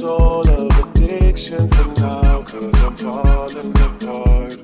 soul of addiction for now, 'cause I'm falling apart.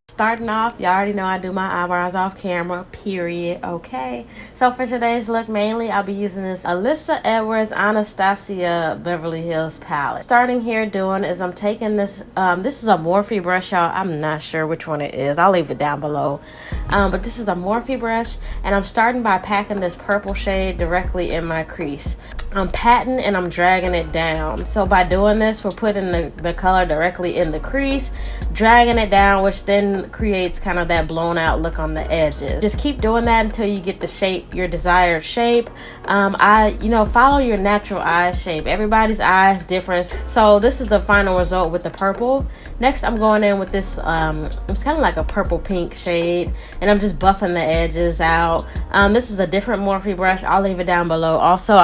Starting off, y'all already know I do my eyebrows off camera, period. Okay, so for today's look, mainly I'll be using this Alyssa Edwards Anastasia Beverly Hills palette. Starting here doing is I'm taking this, this is a Morphe brush, y'all. I'm not sure which one it is. I'll leave it down below. But this is a Morphe brush, and I'm starting by packing this purple shade directly in my crease. I'm patting and I'm dragging it down. So by doing this, we're putting the color directly in the crease, dragging it down, which then creates kind of that blown out look on the edges. Just keep doing that until you get the shape, your desired shape. Follow your natural eye shape. Everybody's eye is different. So this is the final result with the purple. Next, I'm going in with this, it's kind of like a purple pink shade, and I'm just buffing the edges out. This is a different Morphe brush. I'll leave it down below. Also,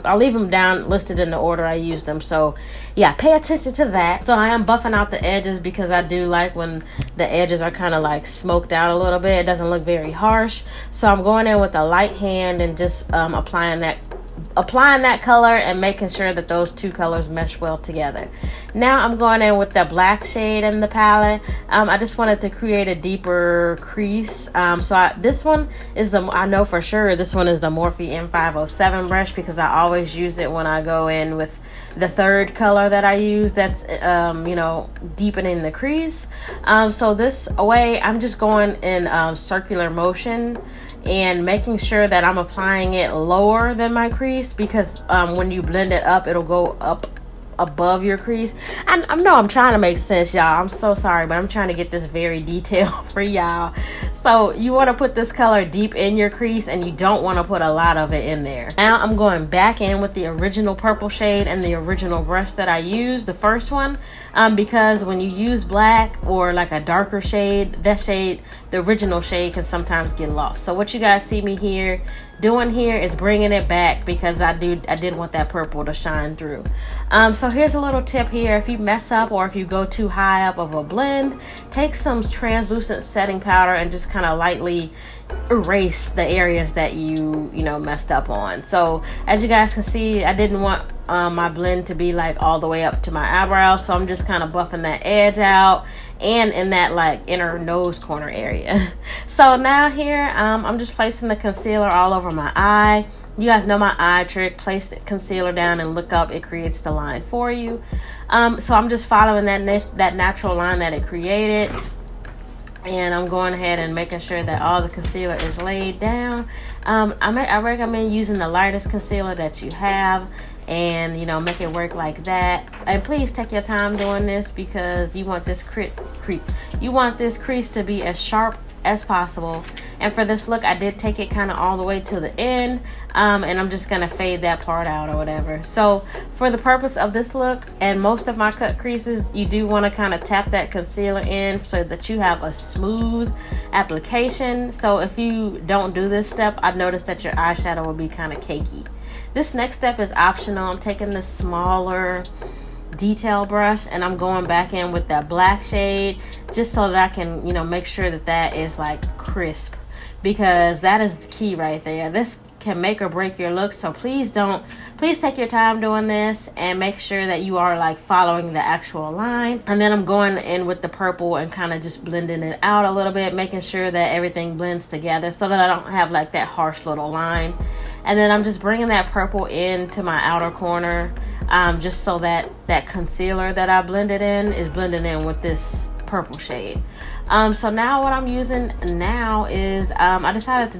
I'll leave them down listed in the order I use them. So yeah, pay attention to that. So I am buffing out the edges because I do like when the edges are kind of like smoked out a little bit. It doesn't look very harsh. So I'm going in with a light hand and just applying that color and making sure that those two colors mesh well together. Now I'm going in with the black shade in the palette. I just wanted to create a deeper crease. This one is I know for sure this one is the Morphe M507 brush because I always use it when I go in with the third color that I use that's deepening the crease. So this way I'm just going in circular motion and making sure that I'm applying it lower than my crease, because when you blend it up, it'll go up above your crease. I know I'm trying to make sense, y'all. I'm so sorry, but I'm trying to get this very detailed for y'all. So you want to put this color deep in your crease, and you don't want to put a lot of it in there. Now I'm going back in with the original purple shade and the original brush that I used, the first one, because when you use black or like a darker shade, the original shade can sometimes get lost. So what you guys see me doing here is bringing it back because I did want that purple to shine through. So here's a little tip here. If you mess up or if you go too high up of a blend, take some translucent setting powder and just kind of lightly erase the areas that you messed up on. So as you guys can see, I didn't want my blend to be like all the way up to my eyebrows, so I'm just kind of buffing that edge out and in that like inner nose corner area. So now here I'm just placing the concealer all over my eye. You guys know my eye trick. Place the concealer down and look up. It creates the line for you. So I'm just following that natural line that it created. And I'm going ahead and making sure that all the concealer is laid down. I recommend using the lightest concealer that you have, and make it work like that. And please take your time doing this because you want this crease to be as sharp as possible. And for this look, I did take it kind of all the way to the end, and I'm just gonna fade that part out or whatever. So for the purpose of this look and most of my cut creases, you do want to kind of tap that concealer in so that you have a smooth application. So if you don't do this step, I've noticed that your eyeshadow will be kind of cakey. This next step is optional. I'm taking this smaller detail brush and I'm going back in with that black shade just so that I can make sure that is like crisp, because that is the key right there. This can make or break your look. So please take your time doing this and make sure that you are like following the actual line. And then I'm going in with the purple and kind of just blending it out a little bit, making sure that everything blends together so that I don't have like that harsh little line. And then I'm just bringing that purple into my outer corner, just so that concealer that I blended in is blending in with this purple shade. So now what I'm using now is I decided to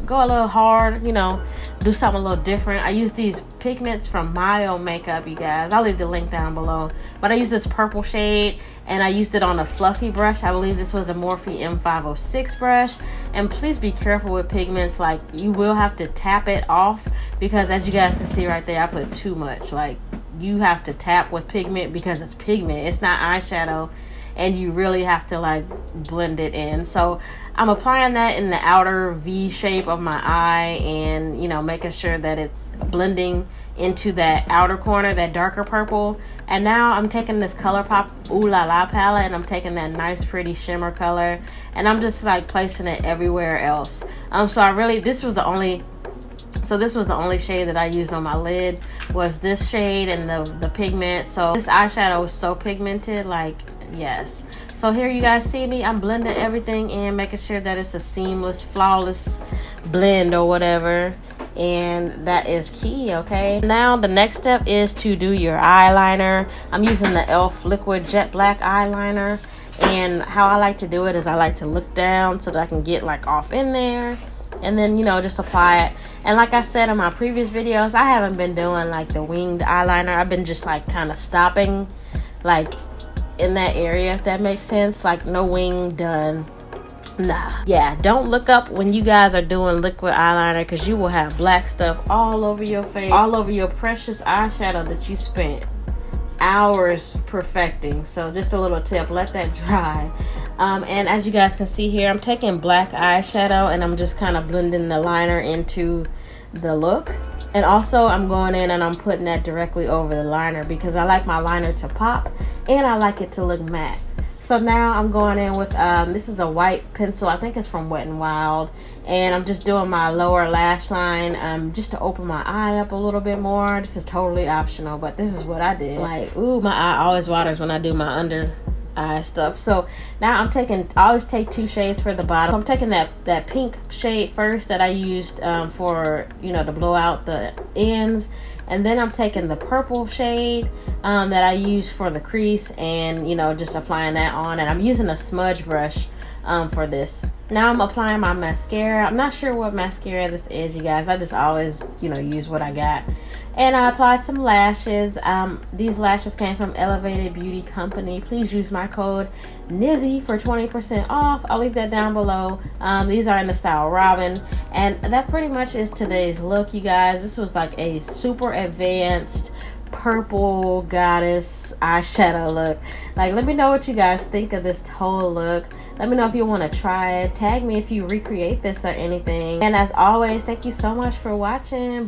go a little hard, do something a little different. I use these pigments from Mayo Makeup, you guys. I'll leave the link down below. But I use this purple shade and I used it on a fluffy brush. I believe this was a Morphe M506 brush. And please be careful with pigments. Like, you will have to tap it off because as you guys can see right there, I put too much. Like, you have to tap with pigment because it's pigment. It's not eyeshadow. And you really have to like blend it in. So I'm applying that in the outer V shape of my eye and making sure that it's blending into that outer corner, that darker purple. And now I'm taking this ColourPop Ooh La La palette, and I'm taking that nice pretty shimmer color, and I'm just like placing it everywhere else. So this was the only shade that I used on my lid, was this shade and the pigment. So this eyeshadow is so pigmented, like, yes. So here you guys see me, I'm blending everything in, making sure that it's a seamless, flawless blend or whatever. And that is key, okay? Now the next step is to do your eyeliner. I'm using the e.l.f. liquid jet black eyeliner, and how I like to do it is I like to look down so that I can get like off in there, and then, you know, just apply it. And like I said in my previous videos, I haven't been doing like the winged eyeliner. I've been just like kind of stopping like in that area, if that makes sense. Like no wing done. Nah. Yeah, don't look up when you guys are doing liquid eyeliner, because you will have black stuff all over your face, all over your precious eyeshadow that you spent hours perfecting. So just a little tip, let that dry. And as you guys can see here, I'm taking black eyeshadow and I'm just kind of blending the liner into the look. And also I'm going in and I'm putting that directly over the liner, because I like my liner to pop and I like it to look matte. So now I'm going in with, this is a white pencil. I think it's from Wet n Wild. And I'm just doing my lower lash line just to open my eye up a little bit more. This is totally optional, but this is what I did. Like, ooh, my eye always waters when I do my under eye stuff. So now I always take 2 shades for the bottom. So I'm taking that pink shade first that I used for, you know, to blow out the ends. And then I'm taking the purple shade that I use for the crease, and, you know, just applying that on. And I'm using a smudge brush for this. Now I'm applying my mascara. I'm not sure what mascara this is, you guys. I just always, you know, use what I got. And I applied some lashes. These lashes came from Elevated Beauty Company. Please use my code Nizzy for 20% off. I'll leave that down below. These are in the style Robin. And that pretty much is today's look, you guys. This was like a super advanced purple goddess eyeshadow look. Like, let me know what you guys think of this whole look. Let me know if you want to try it. Tag me if you recreate this or anything. And as always, thank you so much for watching.